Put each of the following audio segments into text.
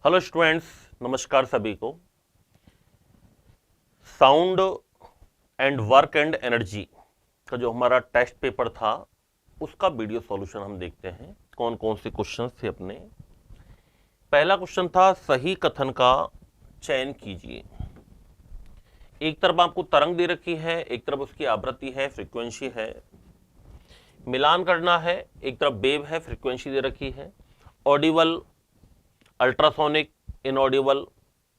Hello students, नमस्कार सभी को। Sound and work and energy का जो हमारा टेस्ट पेपर था उसका वीडियो सॉल्यूशन हम देखते हैं। कौन कौन से क्वेश्चन थे अपने। पहला क्वेश्चन था सही कथन का चयन कीजिए। एक तरफ आपको तरंग दे रखी है, एक तरफ उसकी आवृत्ति है, फ्रीक्वेंसी है। मिलान करना है, एक तरफ वेव है, फ्रीक्वेंसी दे रखी है। Audible, ultrasonic, inaudible,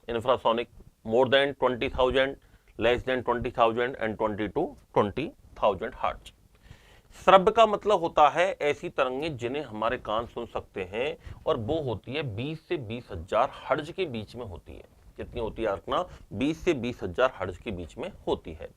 infrasonic, more than 20,000, less than 20,000 and 20 to 20,000 hertz. श्रव्य का मतलब होता है ऐसी तरंगें जिन्हें हमारे कान सुन सकते हैं, और वो होती है 20 से 20,000 हर्ट्ज के बीच में होती है। कितनी होती है आंकना? 20 से 20,000 हर्ट्ज के बीच में होती है।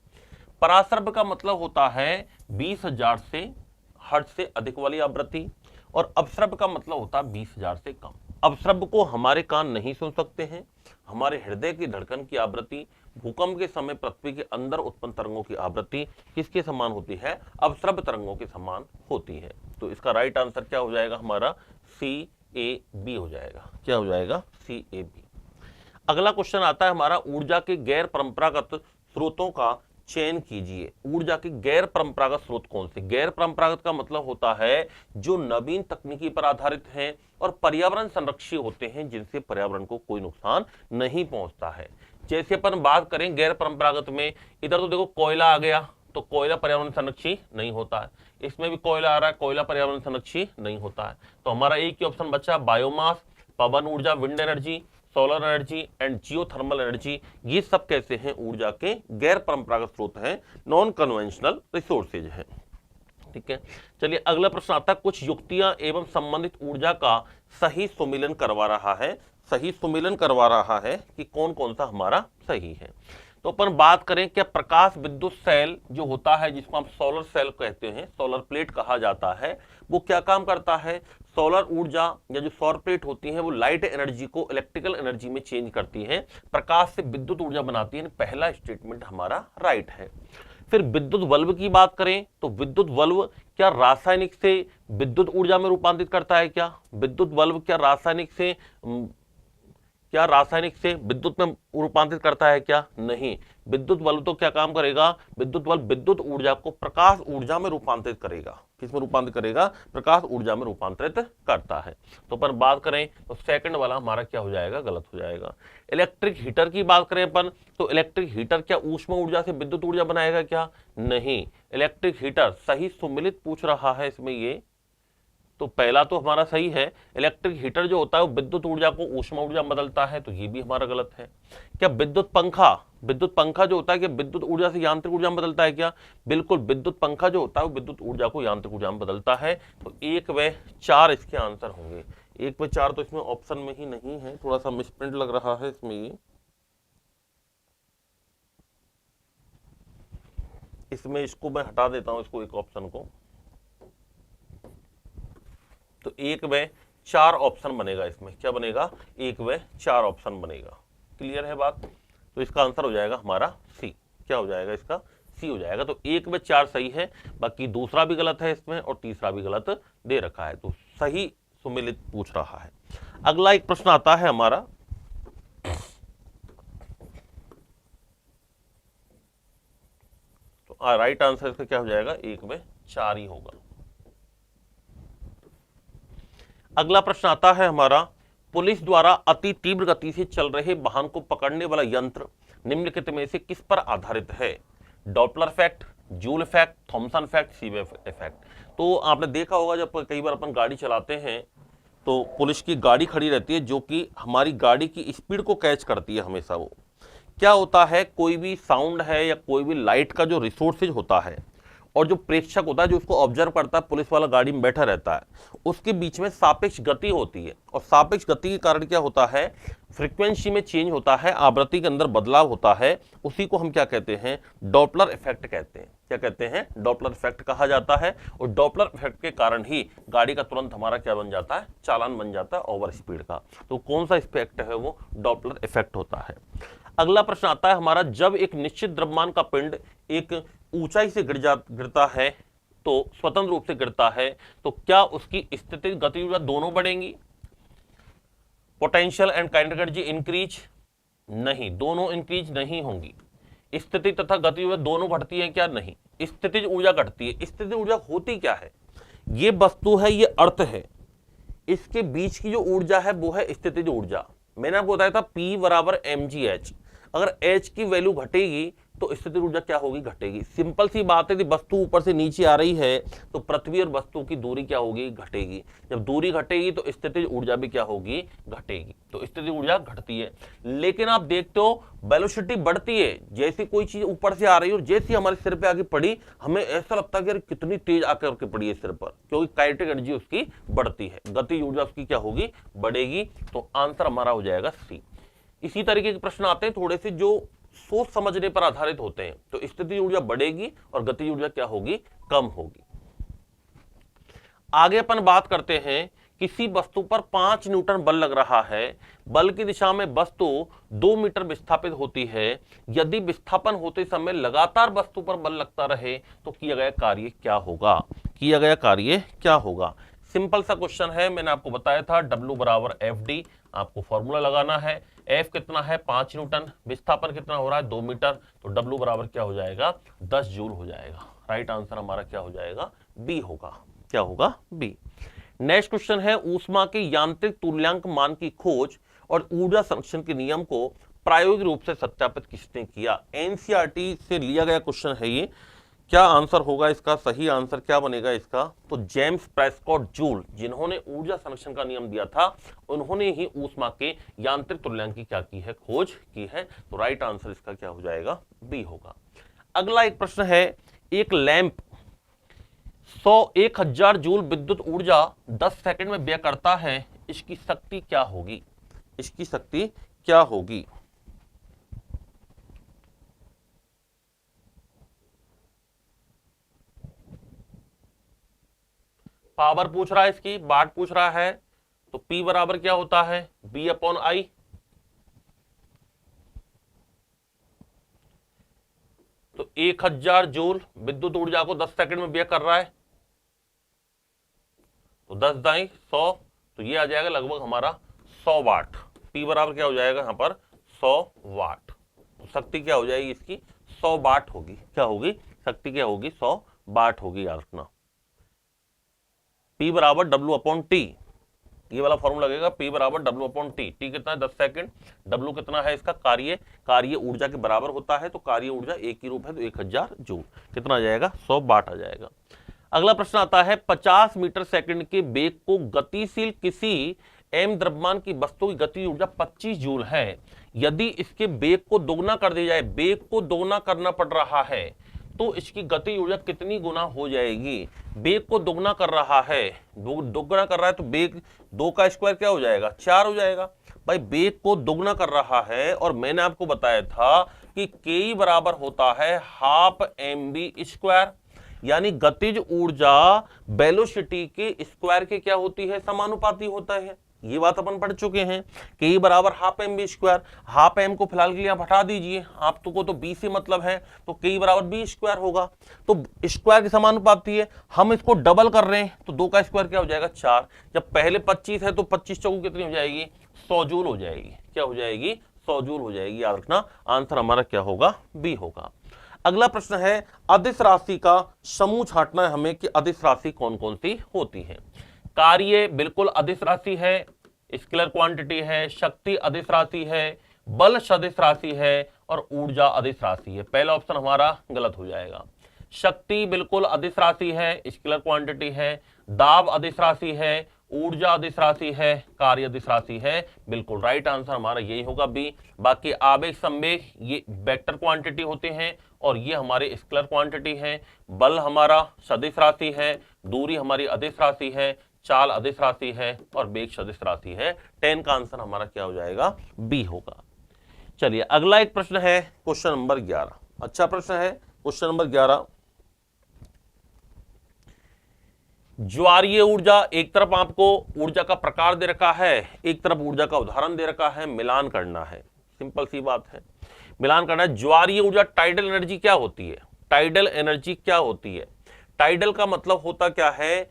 पराश्रव्य का मतलब होता है 20,000 से हर्ट्ज से अधिक वाली आवृत्ति, और अपश्रव्य का मतलब होता है 20,000 से कम। अपश्रव्य को हमारे कान नहीं सुन सकते हैं। हमारे हृदय की धड़कन की आवृत्ति, भूकंप के समय पृथ्वी के अंदर उत्पन्न तरंगों की आवृत्ति किसके समान होती है? अपश्रव्य तरंगों के समान होती है। तो इसका राइट आंसर क्या हो जाएगा? हमारा CAB हो जाएगा। क्या हो जाएगा? CAB। अगला क्वेश्चन आता है हमारा ऊर्जा के गैर परंपरागत स्रोतों का चयन कीजिए। ऊर्जा के गैर परंपरागत स्रोत कौन से? गैर परंपरागत का मतलब होता है जो नवीन तकनीकी पर आधारित हैं और पर्यावरण संरक्षी होते हैं, जिनसे पर्यावरण को कोई नुकसान नहीं पहुंचता है। जैसे अपन बात करें गैर परंपरागत में, इधर तो देखो कोयला आ गया, तो कोयला पर्यावरण संरक्षी नहीं होता है। इसमें भी कोयला आ रहा है, कोयला पर्यावरण संरक्षी नहीं होता है। तो हमारा एक ही ऑप्शन बचा बायोमास, पवन ऊर्जा, wind energy, solar energy and geothermal energy. ये सब कैसे हैं? ऊर्जा के गैर परंपरागत स्रोत हैं, नॉन कन्वेंशनल रिसोर्सेज हैं। ठीक है, चलिए अगला प्रश्न आता है कुछ युक्तियां एवं संबंधित ऊर्जा का सही सुमेलन करवा रहा है। सही सुमेलन करवा रहा है कि कौन कौन सा हमारा सही है। तो अपन बात करें क्या प्रकाश विद्युत सेल जो होता है, जिसको हम सोलर सेल कहते हैं, सोलर प्लेट कहा जाता है, वो क्या काम करता है? सोलर ऊर्जा या जो सौर प्लेट होती है वो लाइट एनर्जी को इलेक्ट्रिकल एनर्जी में चेंज करती है, प्रकाश से विद्युत ऊर्जा बनाती है। पहला स्टेटमेंट हमारा राइट है। फिर विद्युत बल्ब की बात करें तो विद्युत बल्ब क्या रासायनिक से विद्युत ऊर्जा में रूपांतरित करता है? क्या विद्युत बल्ब क्या रासायनिक से विद्युत में रूपांतरित करता है? क्या नहीं। विद्युत बल्ब तो क्या काम करेगा? विद्युत बल्ब विद्युत ऊर्जा को प्रकाश ऊर्जा में रूपांतरित करेगा। किसमें रूपांतरित करेगा? प्रकाश ऊर्जा में रूपांतरित करता है। तो अपन बात करें तो सेकंड वाला हमारा क्या हो जाएगा? गलत हो जाएगा। इलेक्ट्रिक हीटर की बात करें अपन तो इलेक्ट्रिक हीटर क्या ऊष्मा ऊर्जा से विद्युत ऊर्जा बनाएगा? क्या नहीं। इलेक्ट्रिक हीटर सही सुमेलित पूछ रहा है इसमें ये, तो पहला तो हमारा सही है। इलेक्ट्रिक हीटर जो होता है वो विद्युत ऊर्जा को ऊष्मा ऊर्जा में बदलता है, तो ये भी हमारा गलत है। क्या विद्युत पंखा जो होता है क्या विद्युत ऊर्जा से यांत्रिक ऊर्जा में बदलता है? क्या बिल्कुल। विद्युत पंखा जो होता है वो विद्युत ऊर्जा को यांत्रिक ऊर्जा में बदलता है। तो 1 व 4 इसके आंसर होंगे। 1 व 4 तो इसमें ऑप्शन में ही नहीं है, थोड़ा सा मिसप्रिंट लग रहा है इसमें। ये इसमें इसको मैं हटा देता हूं, इसको एक ऑप्शन को। तो 1 व 4 ऑप्शन बनेगा इसमें। क्या बनेगा? 1 व 4 ऑप्शन बनेगा। क्लियर है बात? तो इसका आंसर हो जाएगा हमारा सी। क्या हो जाएगा इसका? सी हो जाएगा। तो 1 व 4 सही है, बाकी दूसरा भी गलत है इसमें और तीसरा भी गलत दे रखा है। तो सही सुमेलित पूछ रहा है। अगला एक प्रश्न आता है हमारा तो राइट आंसर इसका क्या हो जाएगा? 1 व 4 ही होगा। अगला प्रश्न आता है हमारा पुलिस द्वारा अति तीव्र गति से चल रहे वाहन को पकड़ने वाला यंत्र निम्नलिखित में से किस पर आधारित है? Doppler effect, Joule effect, Thomson effect, Seebeck effect. तो आपने देखा होगा जब कई बार अपन गाड़ी चलाते हैं तो पुलिस की गाड़ी खड़ी रहती है जो कि हमारी गाड़ी की स्पीड को कैच करती है हमेशा। वो क्या होता है, कोई भी साउंड है या कोई भी लाइट का जो रिसोर्सेज होता है और जो प्रेक्षक होता है जो उसको ऑब्जर्व करता है, पुलिस वाला गाड़ी में बैठा रहता है, उसके बीच में सापेक्ष गति होती है। और सापेक्ष गति के कारण क्या होता है? फ्रीक्वेंसी में चेंज होता है, आवृत्ति के अंदर बदलाव होता है। उसी को हम क्या कहते हैं? डॉपलर इफेक्ट कहते हैं। क्या कहते हैं? डॉपलर इफेक्ट कहा जाता है। और डॉपलर इफेक्ट के कारण ही गाड़ी का तुरंत हमारा क्या बन जाता है? चालान बन जाता है ओवर स्पीड का। तो कौन सा इफेक्ट है? वो डॉपलर इफेक्ट होता है। अगला प्रश्न आता है हमारा जब एक निश्चित द्रव्यमान का पिंड एक ऊंचाई से गिरता है तो स्वतंत्र रूप से गिरता है, तो क्या उसकी स्थितिज गति ऊर्जा दोनों बढ़ेंगी? Potential and kinetic energy increase, नहीं, दोनों इंक्रीज नहीं होंगी। स्थिति तथा गति ऊर्जा दोनों घटती है क्या? नहीं, स्थितिज ऊर्जा घटती है। स्थितिज ऊर्जा होती क्या है? ये वस्तु है, ये अर्थ है, इसके बीच की जो ऊर्जा है वो है स्थितिज ऊर्जा। मैंने आपको बताया था P बराबर mgh, अगर H की वैल्यू घटेगी तो स्थितिज ऊर्जा क्या होगी? घटेगी। सिंपल सी बात है कि वस्तु ऊपर से नीचे आ रही है तो पृथ्वी और वस्तु की दूरी क्या होगी? घटेगी। जब दूरी घटेगी तो स्थितिज ऊर्जा भी क्या होगी? घटेगी। तो स्थितिज ऊर्जा घटती है। लेकिन आप देखते हो वेलोसिटी बढ़ती है, जैसी कोई चीज ऊपर से आ रही है और जैसी हमारे सिर पे आके पड़ी, हमें ऐसा लगता है कि यार कितनी तेज आकर के पड़ी है सिर पर, क्योंकि काइनेटिक एनर्जी उसकी बढ़ती है, गति ऊर्जा उसकी क्या होगी? बढ़ेगी। तो आंसर हमारा हो जाएगा सी। इसी तरीके के प्रश्न आते हैं थोड़े से जो सोच समझने पर आधारित होते हैं। तो स्थितिज ऊर्जा बढ़ेगी और गतिज ऊर्जा क्या होगी? कम होगी। आगे अपन बात करते हैं, किसी वस्तु पर 5 न्यूटन बल लग रहा है, बल की दिशा में वस्तु 2 मीटर विस्थापित होती है। यदि विस्थापन होते समय लगातार वस्तु पर बल लगता रहे तो किया गया कार्य क्या होगा? किया गया कार्य क्या होगा? सिंपल सा क्वेश्चन है, मैंने आपको बताया था W बराबर FD, आपको फॉर्मूला लगाना है। F कितना है? 5 न्यूटन, विस्थापन कितना हो रहा है? 2 मीटर, तो W बराबर क्या हो जाएगा? 10 जूल हो जाएगा। राइट आंसर हमारा क्या हो जाएगा? बी होगा। क्या होगा? बी। नेक्स्ट क्वेश्चन है, ऊष्मा के यांत्रिक तुल्यांक मान की खोज और ऊर्जा संरक्षण के नियम को प्रायोगिक रूप से सत्यापित किसने किया? एनसीईआरटी से लिया गया क्वेश्चन है ये। क्या आंसर होगा इसका? सही आंसर क्या बनेगा इसका? तो जेम्स प्रेस्कॉट जूल, जिन्होंने ऊर्जा संरक्षण का नियम दिया था, उन्होंने ही ऊष्मा के यांत्रिक तुल्यांक की क्या की है? खोज की है। तो राइट आंसर इसका क्या हो जाएगा? बी होगा। अगला एक प्रश्न है, एक लैंप 1000 जूल विद्युत ऊर्जा 10 सेकंड में व्यय करता है, इसकी शक्ति क्या होगी? इसकी शक्ति क्या होगी? पावर पूछ रहा है, इसकी वाट पूछ रहा है, तो P बराबर क्या होता है? B/I। तो 1000 जूल विद्युत ऊर्जा को 10 सेकंड में व्यय कर रहा है, तो 10 दाई 100, तो ये आ जाएगा लगभग हमारा 100 वाट। P बराबर क्या हो जाएगा यहाँ पर? 100 वाट। तो शक्ति क्या हो जाएगी इसकी? 100 वाट होगी। क्या होगी? शक्ति क्या होगी? 100 वाट होगी। याद रखना, P बराबर W/T, ये वाला फॉर्मूला लगेगा। P बराबर W/T। T कितना है? 10 सेकंड। W कितना है इसका? कार्य ऊर्जा के बराबर होता है, तो कार्य ऊर्जा एक ही रूप है, तो 1000 जूल। कितना आ जाएगा? 100 वाट आ जाएगा। अगला प्रश्न आता है, 50 मीटर सेकंड के वेग को गतिशील किसी m द्रव्यमान की वस्तु की गति ऊर्जा 25 जूल है। यदि इसके वेग को दोगुना कर दिया जाए, वेग को दोगुना करना पड़ रहा है, तो इसकी गति ऊर्जा कितनी गुना हो जाएगी? वेग को दोगुना कर रहा है, दोगुना कर रहा है, तो वेग 2 का स्क्वायर क्या हो जाएगा? 4 हो जाएगा। भाई वेग को दोगुना कर रहा है, और मैंने आपको बताया था कि K बराबर होता है ½ mv², यानी गतिज ऊर्जा वेलोसिटी के स्क्वायर के क्या होती है? समानुपाती होता है। ये बात अपन पढ़ चुके हैं। K बराबर ½ mv²। ½ m को फिलहाल के लिए आप हटा दीजिए, आपको तो B से मतलब है, तो K बराबर B² होगा। तो स्क्वायर के समानुपाती है, हम इसको डबल कर रहे हैं, तो 2 का स्क्वायर क्या हो जाएगा? 4। जब पहले 25 है तो 25 चौको कितनी हो जाएगी? 100 जूल हो जाएगी। क्या हो जाएगी? 100 जूल हो जाएगी। याद रखना, आंसर हमारा क्या होगा? बी होगा। अगला प्रश्न है, अदिश राशि का समूह छांटना है हमें कि अदिश राशि कौन कौन सी होती है। कार्य बिल्कुल अदिश राशि है, स्केलर क्वांटिटी है, शक्ति अदिश राशि है, बल सदिश राशि है, और ऊर्जा अदिश राशि है। पहला ऑप्शन हमारा गलत हो जाएगा। शक्ति बिल्कुल अदिश राशि है, स्केलर क्वांटिटी है, दाब अदिश राशि है, ऊर्जा अदिश राशि है, कार्य अदिश राशि है। बिल्कुल राइट आंसर हमारा यही होगा बी। बाकी आवेग संवेग ये वेक्टर क्वांटिटी होते हैं, और ये हमारे स्केलर क्वांटिटी है। बल हमारा सदिश राशि है, दूरी हमारी अदिश राशि है, चाल अदिश राशि है, और वेग सदिश राशि है। 10 का आंसर हमारा क्या हो जाएगा? बी होगा। चलिए अगला एक प्रश्न है, क्वेश्चन नंबर 11। अच्छा प्रश्न है क्वेश्चन नंबर 11। ज्वारीय ऊर्जा, एक तरफ आपको ऊर्जा का प्रकार दे रखा है, एक तरफ ऊर्जा का उदाहरण दे रखा है, मिलान करना है। सिंपल सी बात है, मिलान करना है। ज्वारीय ऊर्जा टाइडल एनर्जी क्या होती है? टाइडल एनर्जी क्या होती है? टाइडल का मतलब होता क्या है?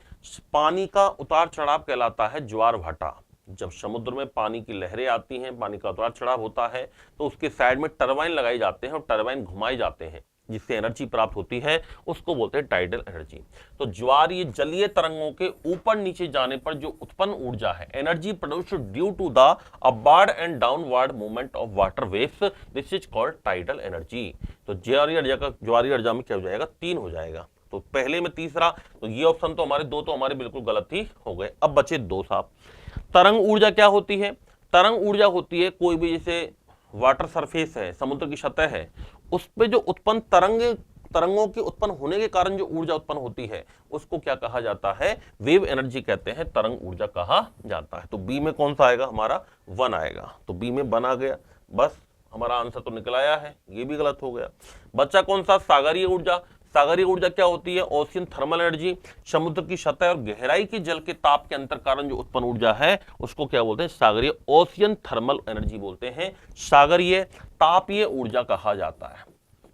पानी का उतार चढ़ाव कहलाता है ज्वार भाटा। जब समुद्र में पानी की लहरें आती हैं, पानी का उतार चढ़ाव होता है, तो उसके साइड में टरबाइन लगाए जाते हैं और टरबाइन घुमाए जाते हैं, जिससे एनर्जी प्राप्त होती है, उसको बोलते हैं टाइडल एनर्जी। तो ज्वार ये जलीय तरंगों के ऊपर नीचे जाने पर जो उत्पन्न ऊर्जा है, energy produced due to the upward and downward movement of water waves, this is called tidal energy. तो ज्वारीय ऊर्जा में क्या हो जाएगा, 3 हो जाएगा। तो पहले में तीसरा, तो ये ऑप्शन तो हमारे 2 तो हमारे बिल्कुल गलत ही हो गए। अब बचे 2 साहब। तरंग ऊर्जा क्या होती है? तरंग ऊर्जा होती है कोई भी, जैसे वाटर सरफेस है, समुद्र की सतह है, उस पे जो उत्पन्न तरंगों के उत्पन्न होने के कारण जो ऊर्जा उत्पन्न होती है, उसको क्या कहा जाता है? वेव एनर्जी कहते हैं, तरंग ऊर्जा कहा जाता है। तो बी में कौन सा आएगा? हमारा 1 आएगा। तो बी में 1 आ गया, बस हमारा आंसर तो निकल आया है, ये भी गलत हो गया। बच्चा कौन सा? सागरीय ऊर्जा। सागरीय ऊर्जा क्या होती है? Ocean thermal energy. समुद्र की सतह और गहराई के जल के ताप के अंतर कारण जो उत्पन्न ऊर्जा है, उसको क्या बोलते हैं? सागरीय ओशियन थर्मल एनर्जी बोलते हैं। सागरीय तापीय ऊर्जा कहा जाता है।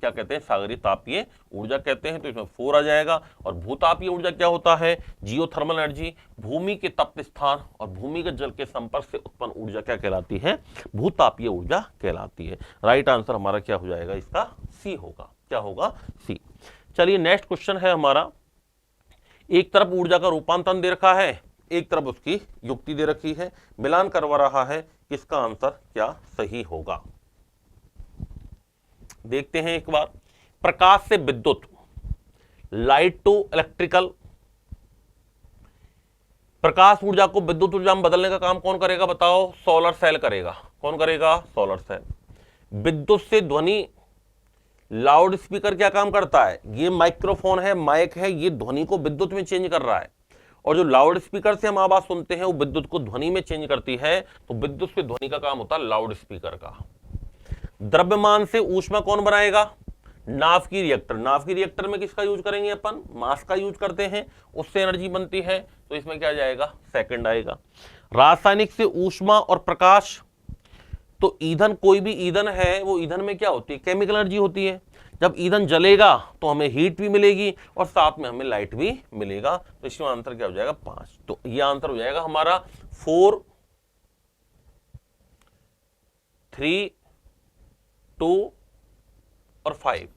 क्या कहते हैं? सागरीय तापीय ऊर्जा कहते हैं। तो इसमें 4 आ जाएगा। और भूतापीय ऊर्जा क्या होता है? Geothermal energy. भूमि के तप्त स्थान और भूमिगत जल के संपर्क से उत्पन्न ऊर्जा क्या कहलाती है? भूतापीय ऊर्जा कहलाती है। राइट आंसर हमारा क्या हो जाएगा? इसका सी होगा। क्या होगा? सी। चलिए नेक्स्ट क्वेश्चन है हमारा। एक तरफ ऊर्जा का रूपांतरण दे रखा है, एक तरफ उसकी युक्ति दे रखी है, मिलान करवा रहा है, किसका आंसर क्या सही होगा? देखते हैं एक बार। प्रकाश से विद्युत, लाइट टू इलेक्ट्रिकल। प्रकाश ऊर्जा को विद्युत ऊर्जा में बदलने का काम कौन करेगा बताओ? सोलर सेल करेगा। कौन करेगा? Solar cell. विद्युत से ध्वनि, लाउड स्पीकर क्या काम करता है? ये माइक्रोफोन है, माइक है, ये ध्वनि को विद्युत में चेंज कर रहा है। और जो लाउड स्पीकर से हम आवाज सुनते हैं, वो विद्युत को ध्वनि में चेंज करती है। तो विद्युत से ध्वनि का काम होता है लाउड स्पीकर का। द्रव्यमान से ऊष्मा कौन बनाएगा? नाभ की रिएक्टर। नाभ की रिएक्टर में किसका यूज करेंगे अपन? मास का यूज करते हैं, उससे एनर्जी बनती है। तो इसमें क्या जाएगा? सेकंड आएगा। रासायनिक से ऊष्मा और प्रकाश, तो ईंधन, कोई भी ईंधन है, वो ईंधन में क्या होती है? केमिकल एनर्जी होती है। जब ईंधन जलेगा तो हमें हीट भी मिलेगी और साथ में हमें लाइट भी मिलेगा। तो इसमें आंसर क्या हो जाएगा? 5। तो ये आंसर हो जाएगा हमारा 4, 3, 2 और 5।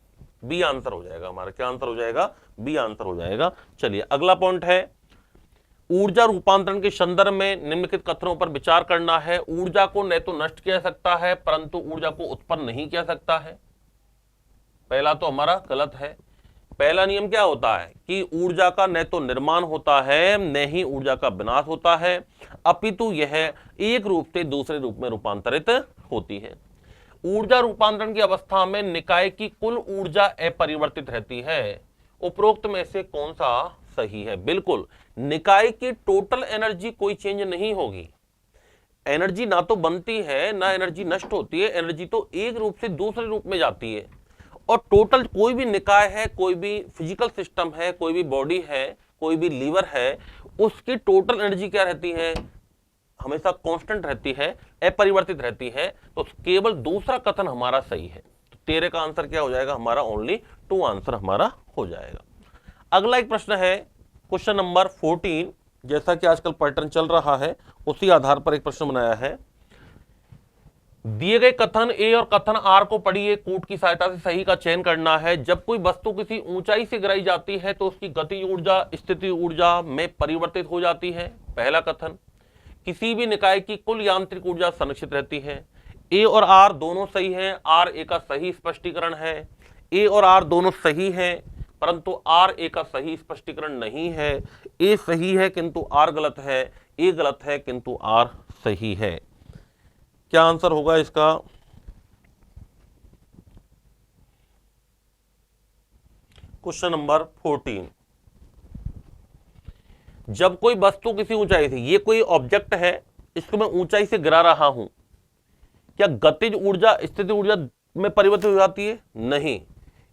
बी आंसर हो जाएगा हमारा। क्या आंसर हो जाएगा? बी आंसर हो जाएगा। चलिए अगला पॉइंट है, ऊर्जा रूपांतरण के संदर्भ में निम्नलिखित कथनों पर विचार करना है। ऊर्जा को न तो नष्ट किया सकता है, परंतु ऊर्जा को उत्पन्न नहीं किया सकता है। पहला तो हमारा गलत है। पहला नियम क्या होता है कि ऊर्जा का न तो निर्माण होता है, न ही ऊर्जा का विनाश होता है, अपितु यह एक रूप से दूसरे रूप में रूपांतरित होती है। ऊर्जा रूपांतरण की अवस्था में निकाय की कुल ऊर्जा अपरिवर्तित रहती है। उपरोक्त में से कौन सा सही है? बिल्कुल, निकाय की टोटल एनर्जी कोई चेंज नहीं होगी। एनर्जी ना तो बनती है, ना एनर्जी नष्ट होती है। एनर्जी तो एक रूप से दूसरे रूप में जाती है। और टोटल कोई भी निकाय है, कोई भी फिजिकल सिस्टम है, कोई भी बॉडी है, कोई भी लीवर है, उसकी टोटल एनर्जी क्या रहती है? हमेशा कांस्टेंट रहती है, अपरिवर्तित रहती है। तो केवल दूसरा कथन हमारा सही है। तो 13 का आंसर क्या हो जाएगा हमारा? ओनली 2 आंसर हमारा हो जाएगा। अगला एक प्रश्न है, क्वेश्चन नंबर 14। जैसा कि आजकल पैटर्न चल रहा है, उसी आधार पर एक प्रश्न बनाया है। दिए गए कथन ए और कथन आर को पढ़िए, कूट की सहायता से सही का चयन करना है। जब कोई वस्तु किसी ऊंचाई से गिराई जाती है तो उसकी गति ऊर्जा स्थिति ऊर्जा में परिवर्तित हो जाती है। पहला कथन। किसी भी निकाय की कुल यांत्रिक ऊर्जा संरक्षित रहती है। ए और आर दोनों सही हैं। आर ए का सही स्पष्टीकरण है। ए और आर दोनों सही हैं, परंतु आर ए का सही स्पष्टीकरण नहीं है। ए सही है किंतु आर गलत है, ए गलत है किंतु आर सही है। क्या आंसर होगा इसका? Question number 14। जब कोई वस्तु किसी ऊंचाई से, ये कोई ऑब्जेक्ट है, इसको मैं ऊंचाई से गिरा रहा हूं, क्या गतिज ऊर्जा स्थिति ऊर्जा में परिवर्तित हो जाती है? नहीं,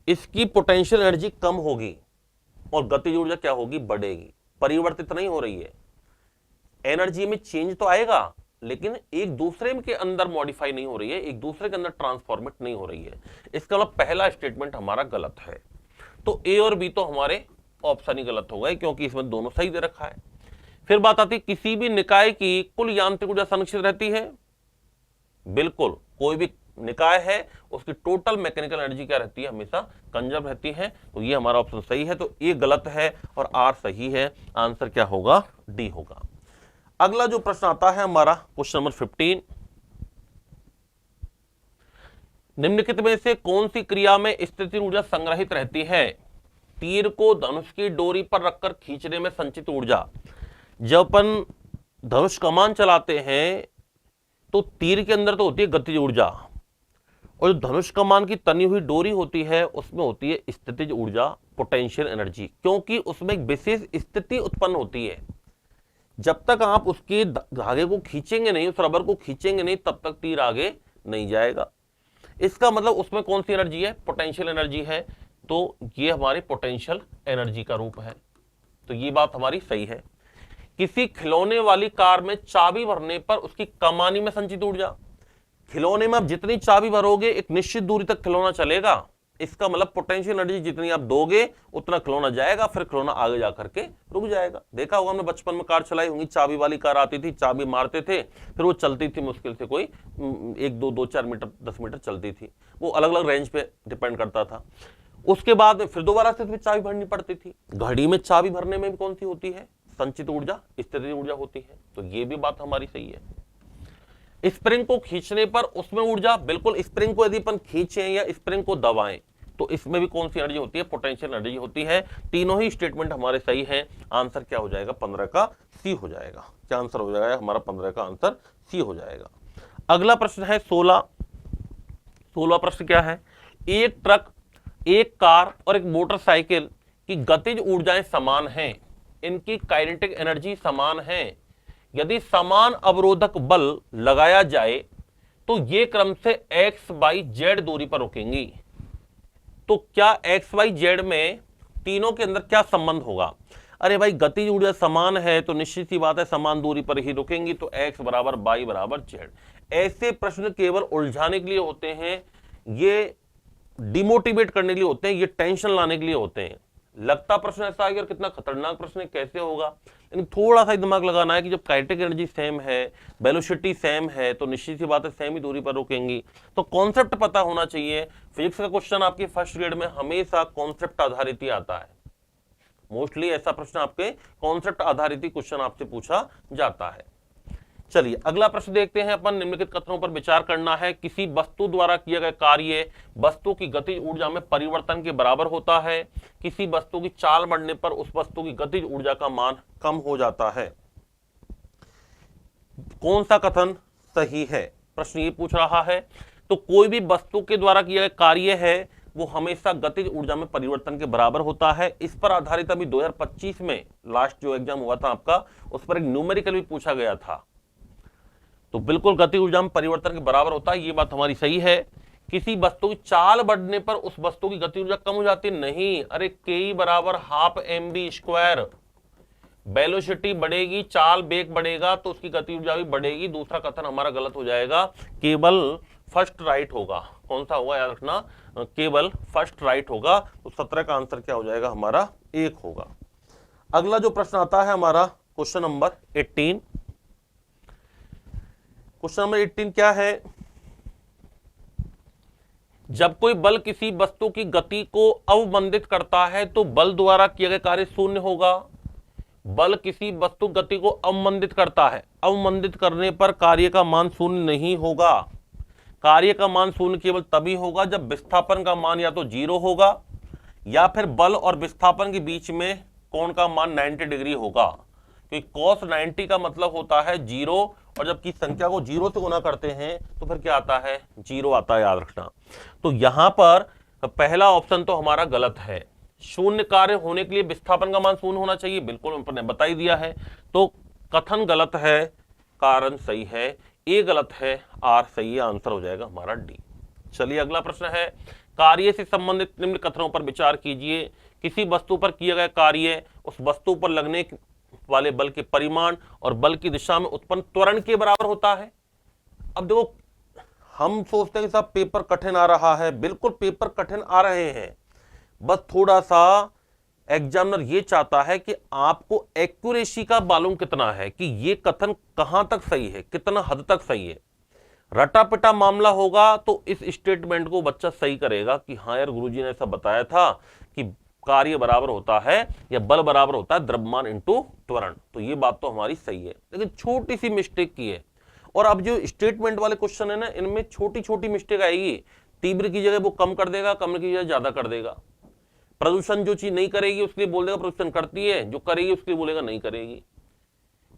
इसकी पोटेंशियल एनर्जी कम होगी और गतिज ऊर्जा क्या होगी? बढ़ेगी। परिवर्तित नहीं हो रही है। एनर्जी में चेंज तो आएगा, लेकिन एक दूसरे के अंदर मॉडिफाई नहीं हो रही है, एक दूसरे के अंदर ट्रांसफॉर्मेट नहीं हो रही है। इसका मतलब पहला स्टेटमेंट हमारा गलत है। तो ए और बी तो हमारे ऑप्शन ही गलत हो गए, क्योंकि इसमें दोनों सही दे रखा है। फिर बात आती है किसी भी निकाय की कुल यांत्रिक ऊर्जा संरक्षित रहती है। बिल्कुल, कोई भी निकाय है उसकी टोटल मैकेनिकल एनर्जी क्या रहती है, हमेशा कंजर्व रहती है। तो ये हमारा ऑप्शन सही है, तो ए गलत है और आर सही है। आंसर क्या होगा, डी होगा। अगला जो प्रश्न आता है हमारा क्वेश्चन नंबर 15, निम्नलिखित में से कौन सी क्रिया में स्थितिज ऊर्जा संग्रहित रहती है। तीर को धनुष की डोरी पर रखकर खींचने में संचित ऊर्जा। जब अपन धनुष कमान चलाते हैं तो तीर के अंदर तो होती है गतिज ऊर्जा, और जो धनुष कमान की तनी हुई डोरी होती है उसमें होती है स्थितिज ऊर्जा, पोटेंशियल एनर्जी, क्योंकि उसमें एक विशेष स्थिति उत्पन्न होती है। जब तक आप उसके धागे को खींचेंगे नहीं, उस रबर को खींचेंगे नहीं, तब तक तीर आगे नहीं जाएगा। इसका मतलब उसमें कौन सी एनर्जी है, पोटेंशियल एनर्जी है। तो ये हमारे पोटेंशियल एनर्जी का रूप है। तो ये बात हमारी सही है। किसी खिलौने वाली कार में चाबी भरने पर उसकी कमानी में संचित ऊर्जा। खिलौने में आप जितनी चाबी भरोगे एक निश्चित दूरी तक खिलौना चलेगा। इसका मतलब पोटेंशियल एनर्जी जितनी आप दोगे उतना खिलौना जाएगा, फिर खिलौना आगे जाकर के रुक जाएगा। देखा होगा हमने बचपन में कार चलाई होंगी, चाबी वाली कार आती थी, चाबी मारते थे, फिर वो चलती थी मुश्किल से कोई 1 2 4 मीटर 10 मीटर चलती थी। वो अलग अलग रेंज पे डिपेंड करता था। उसके बाद में फिर दोबारा से चाबी भरनी पड़ती थी। घड़ी में चाबी भरने में भी कौन सी होती है, संचित ऊर्जा, स्थितिज ऊर्जा होती है। तो ये भी बात हमारी सही है। स्प्रिंग को खींचने पर उसमें ऊर्जा, बिल्कुल स्प्रिंग को यदि अपन खींचें या स्प्रिंग को दबाएं तो इसमें भी कौन सी एनर्जी होती है, पोटेंशियल एनर्जी होती है। तीनों ही स्टेटमेंट हमारे सही हैं। आंसर क्या हो जाएगा, 15 का सी हो जाएगा। क्या आंसर हो जाएगा हमारा, 15 का आंसर सी हो जाएगा। अगला प्रश्न है 16 प्रश्न क्या है, एक ट्रक, एक कार और एक मोटरसाइकिल की गतिज ऊर्जाएं समान हैं, इनकी काइनेटिक एनर्जी समान है। यदि समान अवरोधक बल लगाया जाए तो ये क्रम से एक्स वाई जेड दूरी पर रुकेंगी। तो क्या एक्स वाई जेड में तीनों के अंदर क्या संबंध होगा। अरे भाई गतिज ऊर्जा समान है तो निश्चित सी बात है समान दूरी पर ही रुकेंगी, तो एक्स बराबर वाई बराबर जेड। ऐसे प्रश्न केवल उलझाने के लिए होते हैं, ये डिमोटिवेट करने के लिए होते हैं, ये टेंशन लाने के लिए होते हैं। लगता प्रश्न ऐसा है कि कितना खतरनाक प्रश्न है, कैसे होगा, लेकिन थोड़ा सा दिमाग लगाना है कि जब काइनेटिक एनर्जी सेम है, वेलोसिटी सेम है, तो निश्चित सी बात है सेम ही दूरी पर रुकेंगी। तो कॉन्सेप्ट पता होना चाहिए। फिजिक्स का क्वेश्चन आपके फर्स्ट ग्रेड में हमेशा कॉन्सेप्ट आधारित ही आता है। मोस्टली ऐसा प्रश्न आपके कॉन्सेप्ट आधारित ही क्वेश्चन आपसे पूछा जाता है। चलिए अगला प्रश्न देखते हैं अपन। निम्नलिखित कथनों पर विचार करना है। किसी वस्तु द्वारा किया गया कार्य वस्तु की गतिज ऊर्जा में परिवर्तन के बराबर होता है। किसी वस्तु की चाल बढ़ने पर उस वस्तु की गतिज ऊर्जा का मान कम हो जाता है। कौन सा कथन सही है, प्रश्न ये पूछ रहा है। तो कोई भी वस्तु के द्वारा किया गया कार्य है वो हमेशा गतिज ऊर्जा में परिवर्तन के बराबर होता है। इस पर आधारित अभी 2025 में लास्ट जो एग्जाम हुआ था आपका, उस पर एक न्यूमेरिकल भी पूछा गया था। तो बिल्कुल गति ऊर्जा में परिवर्तन के बराबर होता है, ये बात हमारी सही है। किसी वस्तु की चाल बढ़ने पर उस वस्तु की गति ऊर्जा कम हो जाती नहीं। अरे के बराबर हाफ mv²। वेलोसिटी बढ़ेगी, चाल वेग बढ़ेगा तो उसकी गति ऊर्जा भी बढ़ेगी। दूसरा कथन हमारा गलत हो जाएगा, केवल फर्स्ट राइट होगा। कौन सा होगा याद रखना, केवल फर्स्ट राइट होगा। तो 17 का आंसर क्या हो जाएगा हमारा, 1 होगा। अगला जो प्रश्न आता है हमारा क्वेश्चन नंबर 18। क्वेश्चन नंबर 18 क्या है, जब कोई बल किसी वस्तु की गति को अवमंदित करता है तो बल द्वारा किया गया कार्य शून्य होगा। बल किसी वस्तु गति को अवमंदित करता है, अवमंदित करने पर कार्य का मान शून्य नहीं होगा। कार्य का मान शून्य केवल तभी होगा जब विस्थापन का मान या तो 0 होगा या फिर बल और विस्थापन के बीच में कोण का मान 90 डिग्री होगा। क्योंकि cos 90 का मतलब होता है 0, और जबकि संख्या को 0 से गुना करते हैं तो फिर क्या आता है, 0 आता है, याद रखना। तो यहां पर पहला ऑप्शन तो हमारा गलत है। शून्य कार्य होने के लिए विस्थापन का मान शून्य होना चाहिए, बिल्कुल मैंने बता ही दिया है। तो कथन गलत है, कारण सही है, ए गलत है, आर सही है। आंसर हो जाएगा हमारा डी। चलिए अगला प्रश्न है, कार्य से संबंधित निम्न कथनों पर विचार कीजिए। किसी वस्तु पर किया गया कार्य उस वस्तु पर लगने वाले बल के परिमाण और बल की दिशा में उत्पन्न त्वरण के बराबर होता है। अब देखो हम सोचते हैं कि साहब पेपर कठिन आ रहा है, बिल्कुल पेपर कठिन आ रहे हैं, बस थोड़ा सा एग्जामिनर ये चाहता है कि आपको एक्यूरेसी का मालूम कितना है, कि ये कथन कहां तक सही है, कितना हद तक सही है। रटा पिटा मामला होगा तो इस स्टेटमेंट को बच्चा सही करेगा कि हाँ यार गुरुजी ने ऐसा बताया था कि कार्य बराबर होता है या बल बराबर होता है द्रव्यमान इंटू त्वरण, तो ये बात तो हमारी सही है। लेकिन छोटी सी मिस्टेक की है, और अब जो स्टेटमेंट वाले क्वेश्चन है ना, इनमें छोटी छोटी मिस्टेक आएगी। तीव्र की जगह वो कम कर देगा, कम की जगह ज्यादा कर देगा। प्रदूषण जो चीज नहीं करेगी उसके लिए बोल देगा प्रदूषण करती है, जो करेगी उसके लिए बोलेगा नहीं करेगी।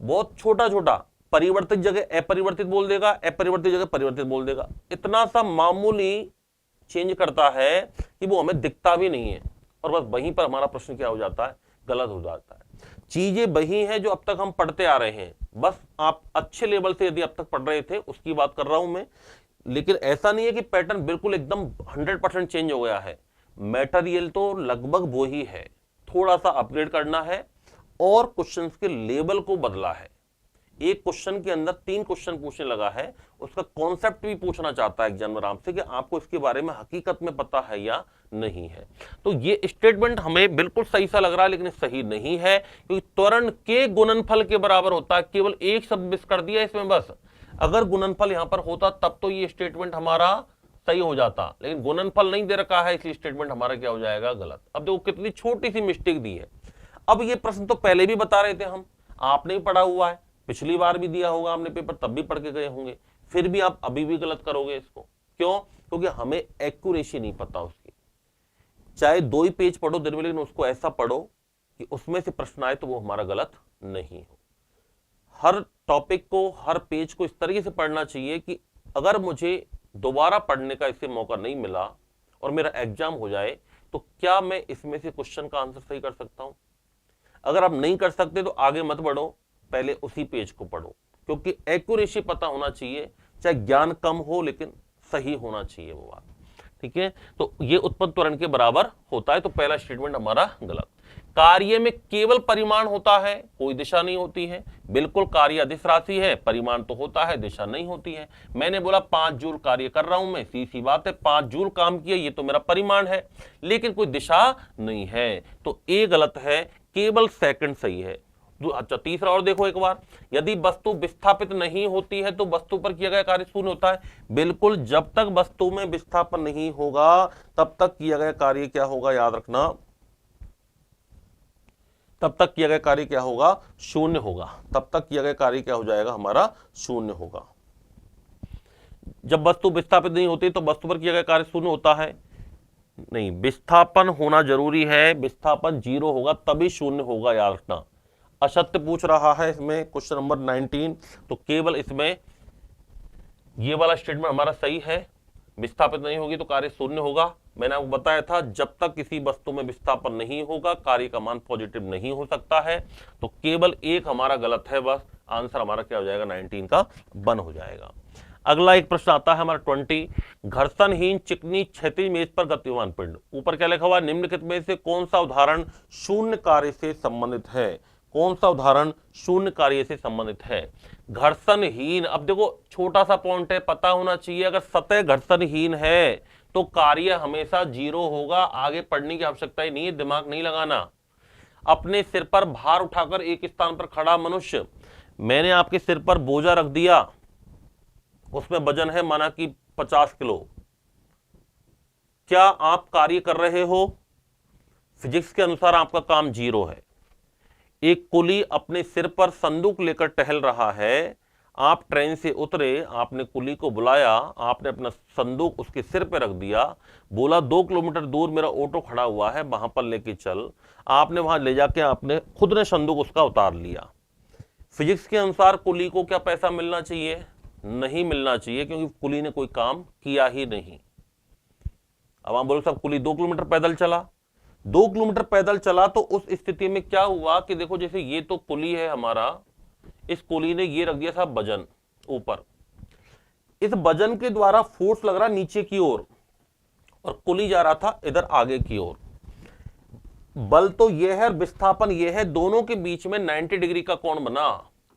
बहुत छोटा छोटा, परिवर्तित जगह अपरिवर्तित बोल देगा, अपरिवर्तित जगह परिवर्तित बोल देगा। इतना सा मामूली चेंज करता है कि वो हमें दिखता भी नहीं है, और बस वहीं पर हमारा प्रश्न क्या हो जाता है, गलत हो जाता है। चीजें वही हैं जो अब तक हम पढ़ते आ रहे हैं, बस आप अच्छे लेवल से यदि अब तक पढ़ रहे थे उसकी बात कर रहा हूं मैं। लेकिन ऐसा नहीं है कि पैटर्न बिल्कुल एकदम 100% चेंज हो गया है। मटेरियल तो लगभग वो ही है, थोड़ा सा अपग्रेड करना है और क्वेश्चंस के लेवल को बदला है। एक क्वेश्चन के अंदर 3 क्वेश्चन पूछने लगा है, उसका कॉन्सेप्ट भी पूछना चाहता है एग्जामिनर आपसे कि आपको इसके बारे में हकीकत में पता है या नहीं है। तो ये स्टेटमेंट हमें बिल्कुल सही सा लग रहा है, लेकिन सही नहीं है, क्योंकि त्वरण के गुणनफल के बराबर होता है। केवल एक शब्द मिस कर दिया इसमें बस। अगर गुणनफल यहां पर होता तब तो ये स्टेटमेंट हमारा सही हो जाता, लेकिन गुणनफल नहीं दे रखा है, इसलिए स्टेटमेंट हमारा क्या हो जाएगा, गलत। अब देखो कितनी छोटी सी मिस्टेक दी है। अब ये प्रश्न तो पहले भी बता रहे थे हम, आपने भी पढ़ा हुआ है, पिछली बार भी दिया होगा आपने पेपर, तब भी पढ़ के गए होंगे, फिर भी आप अभी भी गलत करोगे इसको। क्यों? क्योंकि हमें एक्यूरेसी नहीं पता उसकी। चाहे 2 ही पेज पढ़ो दिन में, लेकिन उसको ऐसा पढ़ो कि उसमें से प्रश्न आए तो वो हमारा गलत नहीं हो। हर टॉपिक को, हर पेज को इस तरीके से पढ़ना चाहिए कि अगर मुझे दोबारा पढ़ने का इससे मौका नहीं मिला और मेरा एग्जाम हो जाए तो क्या मैं इसमें से क्वेश्चन का आंसर सही कर सकता हूं। अगर आप नहीं कर सकते तो आगे मत बढ़ो, पहले उसी पेज को पढ़ो, क्योंकि एक्यूरेसी पता होना चाहिए। चाहे ज्ञान कम हो लेकिन सही होना चाहिए वो बात, ठीक है। तो ये उत्पन्न त्वरण के बराबर होता है, तो पहला स्टेटमेंट हमारा गलत। कार्य में केवल परिमाण होता है, कोई दिशा नहीं होती है। बिल्कुल, कार्य अदिश राशि है, परिमाण तो होता है, दिशा नहीं होती है। मैंने बोला 5 जूल कार्य कर रहा हूं मैं, सीधी बात है, 5 जूल काम किया, ये तो मेरा परिमाण है, लेकिन कोई दिशा नहीं है, तो ए गलत है, केवल सेकंड सही है। अच्छा, तीसरा और देखो एक बार, यदि वस्तु विस्थापित नहीं होती है तो वस्तु पर किया गया कार्य शून्य होता है। बिल्कुल, जब तक वस्तु में विस्थापन नहीं होगा तब तक किया गया कार्य क्या होगा, याद रखना, तब तक किया गया कार्य क्या होगा, शून्य होगा। तब तक किया गया कार्य क्या हो जाएगा, हमारा शून्य होगा। जब वस्तु विस्थापित नहीं होती तो वस्तु पर किया गया कार्य शून्य होता है नहीं, विस्थापन होना जरूरी है, विस्थापन 0 होगा तभी शून्य होगा, याद रखना। असत्य पूछ रहा है इसमें क्वेश्चन नंबर 19, तो केवल इसमें ये वाला स्टेटमेंट हमारा सही है, विस्थापित नहीं होगी तो कार्य शून्य होगा। मैंने आपको बताया था जब तक किसी वस्तु में विस्थापन नहीं होगा कार्य का मान पॉजिटिव नहीं हो सकता है, तो केवल एक हमारा गलत है, बस आंसर हमारा क्या हो जाएगा, 19 का 1 हो जाएगा। अगला एक प्रश्न आता है हमारा 20, घर्षणहीन चिकनी क्षैतिज मेज पर गतिमान पिंड। ऊपर क्या लिखा हुआ, निम्नलिखित में से कौन सा उदाहरण शून्य कार्य से संबंधित है, कौन सा उदाहरण शून्य कार्य से संबंधित है। घर्षणहीन, अब देखो छोटा सा पॉइंट है, पता होना चाहिए, अगर सतह घर्षणहीन है तो कार्य हमेशा 0 होगा, आगे पढ़ने की आवश्यकता ही नहीं है, दिमाग नहीं लगाना। अपने सिर पर भार उठाकर एक स्थान पर खड़ा मनुष्य, मैंने आपके सिर पर बोझा रख दिया, उसमें वजन है माना कि 50 किलो, क्या आप कार्य कर रहे हो, फिजिक्स के अनुसार आपका काम 0 है। एक कुली अपने सिर पर संदूक लेकर टहल रहा है, आप ट्रेन से उतरे, आपने कुली को बुलाया, आपने अपना संदूक उसके सिर पर रख दिया, बोला 2 किलोमीटर दूर मेरा ऑटो खड़ा हुआ है, वहां पर लेके चल, आपने वहां ले जाके आपने खुद ने संदूक उसका उतार लिया। फिजिक्स के अनुसार कुली को क्या पैसा मिलना चाहिए, नहीं मिलना चाहिए, क्योंकि कुली ने कोई काम किया ही नहीं। अब आप बोलो साहब कुली 2 किलोमीटर पैदल चला, 2 किलोमीटर पैदल चला, तो उस स्थिति में क्या हुआ कि देखो जैसे ये तो कुली है हमारा, इस कुली ने ये रख दिया साहब वजन ऊपर, इस वजन के द्वारा फोर्स लग रहा नीचे की ओर और कुली जा रहा था इधर आगे की ओर। बल तो ये है और विस्थापन ये है, दोनों के बीच में 90 डिग्री का कोण बना,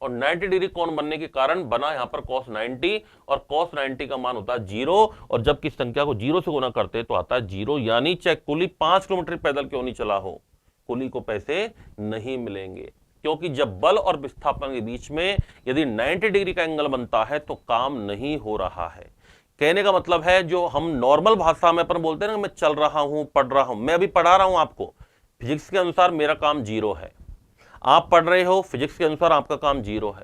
और 90 डिग्री कोण बनने के कारण बना यहां पर cos 90, और cos 90 का मान होता है 0, और जब किस संख्या को 0 से गुना करते तो आता है 0। यानी चाहे कुली 5 किलोमीटर पैदल क्यों नहीं चला हो, कुली को पैसे नहीं मिलेंगे, क्योंकि जब बल और विस्थापन के बीच में यदि 90 डिग्री का एंगल बनता है तो काम नहीं हो रहा है। कहने का मतलब है, जो हम नॉर्मल भाषा में अपन बोलते हैं ना, मैं चल रहा हूं, पढ़ रहा हूं, मैं अभी पढ़ा रहा हूं आपको, फिजिक्स के अनुसार मेरा काम 0 है, आप पढ़ रहे हो, फिजिक्स के अनुसार आपका काम 0 है।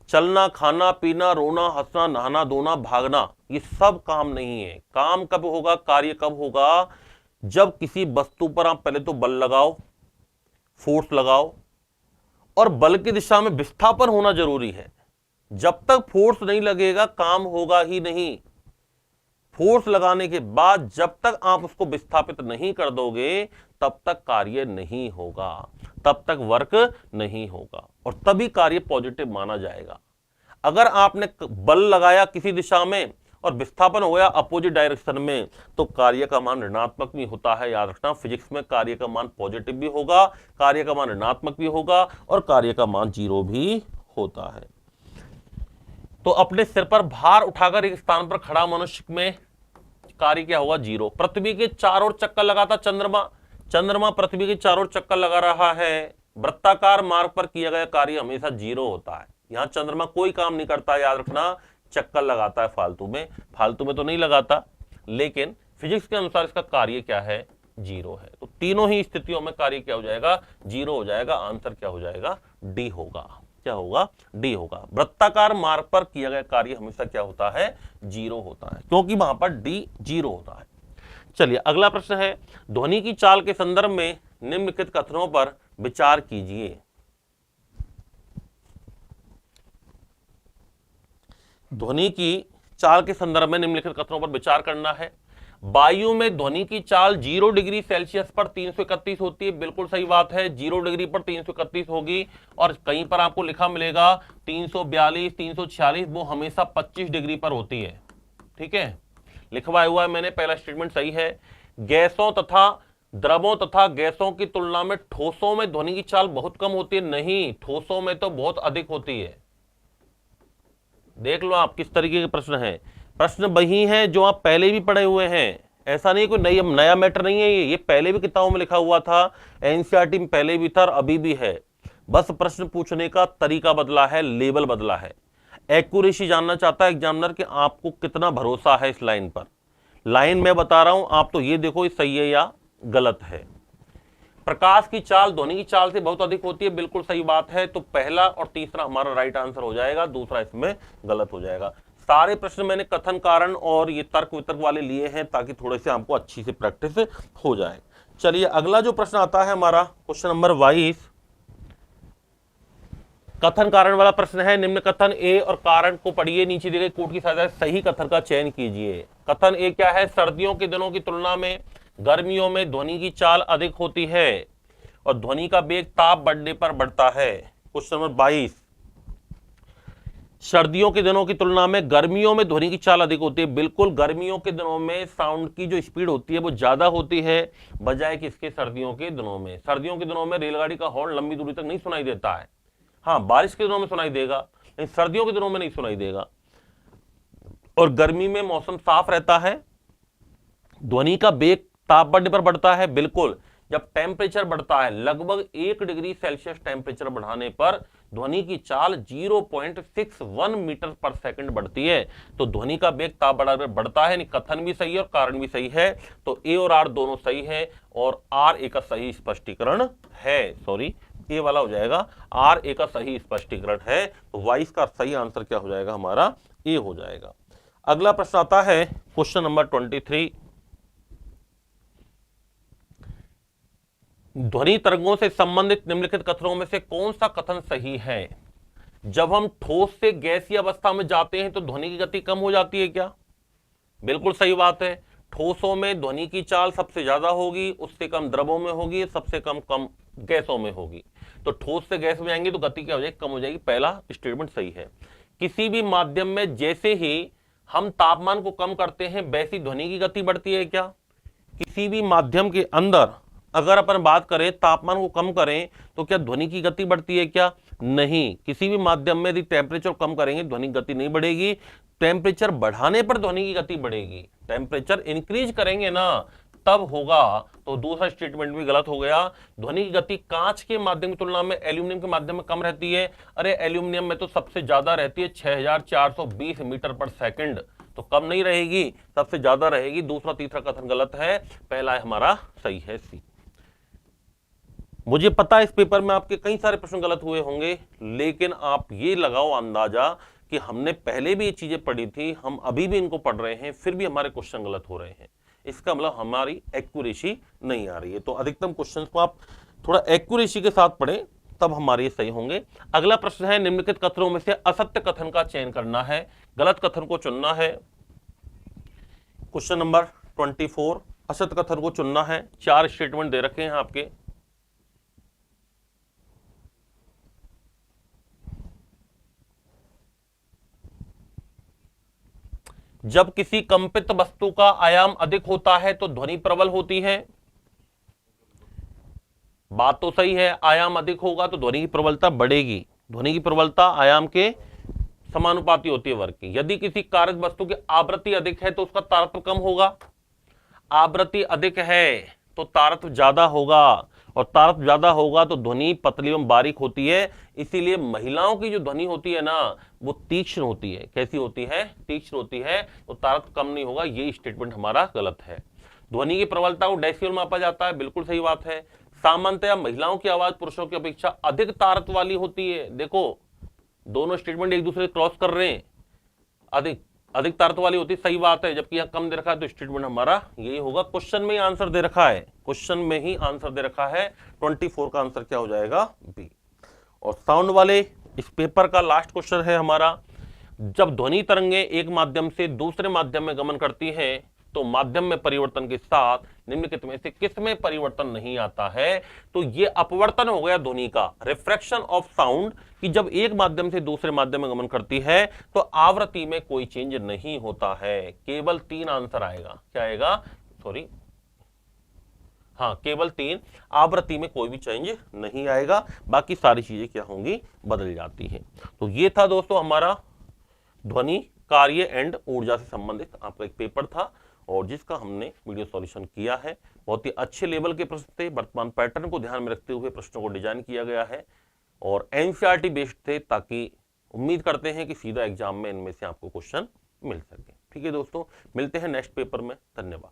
चलना, खाना पीना, रोना, हंसना, नहाना धोना, भागना, ये सब काम नहीं है। काम कब होगा, कार्य कब होगा, जब किसी वस्तु पर आप पहले तो बल लगाओ, फोर्स लगाओ, और बल की दिशा में विस्थापन होना जरूरी है। जब तक फोर्स नहीं लगेगा काम होगा ही नहीं। फोर्स लगाने के बाद जब तक आप उसको विस्थापित नहीं कर दोगे तब तक कार्य नहीं होगा, तब तक वर्क नहीं होगा, और तभी कार्य पॉजिटिव माना जाएगा। अगर आपने बल लगाया किसी दिशा में और विस्थापन हो गया अपोजिट डायरेक्शन में, तो कार्य का मान ऋणात्मक भी होता है। याद रखना, फिजिक्स में कार्य का मान पॉजिटिव भी होगा, कार्य का मान ऋणात्मक भी होगा, और कार्य का मान 0 भी होता है। तो अपने सिर पर भार उठाकर एक स्थान पर खड़ा मनुष्य में कार्य क्या होगा, 0। पृथ्वी के चारों ओर चक्कर लगाता चंद्रमा पृथ्वी के चारों ओर चक्कर लगा रहा है, वृत्ताकार मार्ग पर किया गया कार्य हमेशा 0 होता है। यहां चंद्रमा कोई काम नहीं करता, याद रखना, चक्कर लगाता है फालतू में तो नहीं लगाता, लेकिन फिजिक्स के अनुसार इसका कार्य क्या है, 0 है। तो तीनों ही स्थितियों में कार्य क्या हो जाएगा, 0 हो जाएगा। आंसर क्या हो जाएगा, डी होगा। क्या होगा, डी होगा। वृत्ताकार मार्ग पर किया गया कार्य हमेशा क्या होता है, 0 होता है, क्योंकि वहां पर डी 0 होता है। चलिए अगला प्रश्न है, ध्वनि की चाल के संदर्भ में निम्नलिखित कथनों पर विचार कीजिए। ध्वनि की चाल के संदर्भ में निम्नलिखित कथनों पर विचार करना है। वायु में ध्वनि की चाल 0 डिग्री सेल्सियस पर 331 होती है, बिल्कुल सही बात है, 0 डिग्री पर 331 होगी। और कहीं पर आपको लिखा मिलेगा 342, 346, वो हमेशा 25 डिग्री पर होती है। ठीक है, लिखवाया हुआ है मैंने, पहला स्टेटमेंट सही है। गैसों तथा द्रवों तथा गैसों की तुलना में ठोसों में ध्वनि की चाल बहुत कम होती है, नहीं, ठोसों में तो बहुत अधिक होती है। देख लो आप किस तरीके के प्रश्न है, प्रश्न वही है जो आप पहले भी पढ़े हुए हैं, ऐसा नहीं कोई नया मैटर नहीं है, ये पहले भी किताबों में लिखा हुआ था, एनसीईआरटी में पहले भी था और अभी भी है, बस प्रश्न पूछने का तरीका बदला है, लेवल बदला है। एक्यूरेसी जानना चाहता है एग्जामिनर कि आपको कितना भरोसा है इस लाइन पर। लाइन मैं बता रहा हूं, आप तो ये देखो ये सही है या गलत है। प्रकाश की चाल ध्वनि की चाल से बहुत अधिक होती है, बिल्कुल सही बात है। तो पहला और तीसरा हमारा राइट आंसर हो जाएगा, दूसरा इसमें गलत हो जाएगा। सारे प्रश्न मैंने कथन कारण और ये तर्क वितर्क वाले लिए हैं ताकि थोड़े से आपको अच्छी से प्रैक्टिस हो जाए। चलिए अगला जो प्रश्न आता है हमारा क्वेश्चन नंबर 22, कथन कारण वाला प्रश्न है। निम्न कथन ए और कारण को पढ़िए, नीचे दिए गए कोड की सहायता से सही कथन का चयन कीजिए। कथन ए क्या है, सर्दियों के दिनों की तुलना में गर्मियों में ध्वनि की चाल अधिक होती है और ध्वनि का वेग ताप बढ़ने पर बढ़ता है। क्वेश्चन नंबर 22, सर्दियों के दिनों की तुलना में गर्मियों में ध्वनि की चाल अधिक होती है। बिल्कुल, गर्मियों के दिनों में साउंड की जो स्पीड होती है वो ज्यादा होती है बजाय किसके, सर्दियों के दिनों में। सर्दियों के दिनों में रेलगाड़ी का हॉर्न लंबी दूरी तक नहीं सुनाई देता है, हाँ बारिश के दिनों में सुनाई देगा, लेकिन सर्दियों के दिनों में नहीं सुनाई देगा। और गर्मी में मौसम साफ रहता है, ध्वनि का वेग ताप बढ़ने पर बढ़ता है। बिल्कुल, जब टेम्परेचर बढ़ता है लगभग 1 डिग्री सेल्सियस टेम्परेचर बढ़ाने पर ध्वनि की चाल 0.61 मीटर पर सेकंड बढ़ती है। तो ध्वनि का वेग ताप बढ़ाने पर बढ़ता है, कथन भी सही है और कारण भी सही है। तो ए और आर दोनों सही है और आर ए का सही स्पष्टीकरण है, सॉरी ए वाला हो जाएगा, आर ए का सही स्पष्टीकरण है। तो 22 का सही आंसर क्या हो जाएगा, हमारा ए हो जाएगा। अगला प्रश्न आता है क्वेश्चन नंबर 23, ध्वनि तरंगों से संबंधित निम्नलिखित कथनों में से कौन सा कथन सही है। जब हम ठोस से गैसीय अवस्था में जाते हैं तो ध्वनि की गति कम हो जाती है क्या, बिल्कुल सही बात है। ठोसों में ध्वनि की चाल सबसे ज्यादा होगी, उससे कम द्रवों में होगी, सबसे कम गैसों में होगी। तो ठोस से गैस में आएंगे तो गति क्या हो जाएगी, कम हो जाएगी। पहला स्टेटमेंट सही है। किसी भी माध्यम में जैसे ही हम तापमान को कम करते हैं वैसी ध्वनि की गति बढ़ती है क्या। किसी भी माध्यम के अंदर अगर अपन बात करें तापमान को कम करें तो क्या ध्वनि की गति बढ़ती है क्या, नहीं। किसी भी माध्यम में यदि टेम्परेचर कम करेंगे ध्वनि की गति नहीं बढ़ेगी, टेम्परेचर बढ़ाने पर ध्वनि की गति बढ़ेगी। टेम्परेचर इंक्रीज करेंगे ना तब होगा, तो दूसरा स्टेटमेंट भी गलत हो गया। ध्वनि की गति कांच के माध्यम की तुलना में एल्यूमिनियम के माध्यम में कम रहती है। अरे एल्यूमिनियम में तो सबसे ज्यादा रहती है 6420 मीटर पर सेकंड, तो कम नहीं रहेगी, सबसे ज्यादा रहेगी। दूसरा तीसरा कथन गलत है, पहला है हमारा सही है सी। मुझे पता है इस पेपर में आपके कई सारे प्रश्न गलत हुए होंगे, लेकिन आप ये लगाओ अंदाजा कि हमने पहले भी ये चीजें पढ़ी थी, हम अभी भी इनको पढ़ रहे हैं, फिर भी हमारे क्वेश्चन गलत हो रहे हैं। इसका मतलब हमारी एक्यूरेसी नहीं आ रही है। तो अधिकतम क्वेश्चन को आप थोड़ा एक्यूरेसी के साथ पढ़ें, तब हमारे ये सही होंगे। अगला प्रश्न है, निम्नलिखित कथनों में से असत्य कथन का चयन करना है, गलत कथन को चुनना है। क्वेश्चन नंबर 24, असत्य कथन को चुनना है। 4 स्टेटमेंट दे रखे हैं आपके। जब किसी कंपित वस्तु का आयाम अधिक होता है तो ध्वनि प्रबल होती है। बात तो सही है, आयाम अधिक होगा तो ध्वनि की प्रबलता बढ़ेगी। ध्वनि की प्रबलता आयाम के समानुपाती होती है वर्ग की। यदि किसी कार्यक वस्तु की आवृत्ति अधिक है तो उसका तारत्व कम होगा। आवृत्ति अधिक है तो तारत्व ज्यादा होगा, और तारत्व ज्यादा होगा तो ध्वनि पतली एवं बारीक होती है। इसीलिए महिलाओं की जो ध्वनि होती है ना, वो तीक्ष्ण होती है। कैसी होती है? तीक्ष्ण होती है, तो तारत्व कम नहीं होगा। ये स्टेटमेंट हमारा गलत है। ध्वनि की प्रबलता को डेसिबल मापा जाता है, बिल्कुल सही बात है। सामान्यतया महिलाओं की आवाज पुरुषों की अपेक्षा अधिक तारत्व वाली होती है। देखो दोनों स्टेटमेंट एक दूसरे क्रॉस कर रहे हैं, अधिक तारत्व वाली होती है, सही बात है। जबकि यहां कम दे रखा है, तो स्टेटमेंट हमारा यही होगा। क्वेश्चन में ही आंसर दे रखा है, क्वेश्चन में ही आंसर दे रखा है। 24 का आंसर क्या हो जाएगा? बी। और साउंड वाले इस पेपर का लास्ट क्वेश्चन है हमारा, जब ध्वनि तरंगें एक माध्यम से दूसरे माध्यम में गमन करती हैं तो माध्यम में परिवर्तन के साथ निम्नलिखित में से किस में परिवर्तन नहीं आता है? तो ये अपवर्तन हो गया ध्वनि का, रिफ्रैक्शन ऑफ साउंड, कि जब एक माध्यम से दूसरे माध्यम में गमन करती है तो आवृत्ति में कोई चेंज नहीं होता है। केवल 3 आंसर आएगा। क्या आएगा? सॉरी, हाँ केवल 3, आवृत्ति में कोई भी चेंज नहीं आएगा, बाकी सारी चीजें क्या होंगी? बदल जाती हैं। तो ये था दोस्तों हमारा ध्वनि, कार्य एंड ऊर्जा से संबंधित आपका एक पेपर था, और जिसका हमने वीडियो सॉल्यूशन किया है। बहुत ही अच्छे लेवल के प्रश्न थे, वर्तमान पैटर्न को ध्यान में रखते हुए प्रश्नों को डिजाइन किया गया है, और एनसीईआरटी बेस्ड थे, ताकि उम्मीद करते हैं कि सीधा एग्जाम में इनमें से आपको क्वेश्चन मिल सके। ठीक है दोस्तों, मिलते हैं नेक्स्ट पेपर में। धन्यवाद।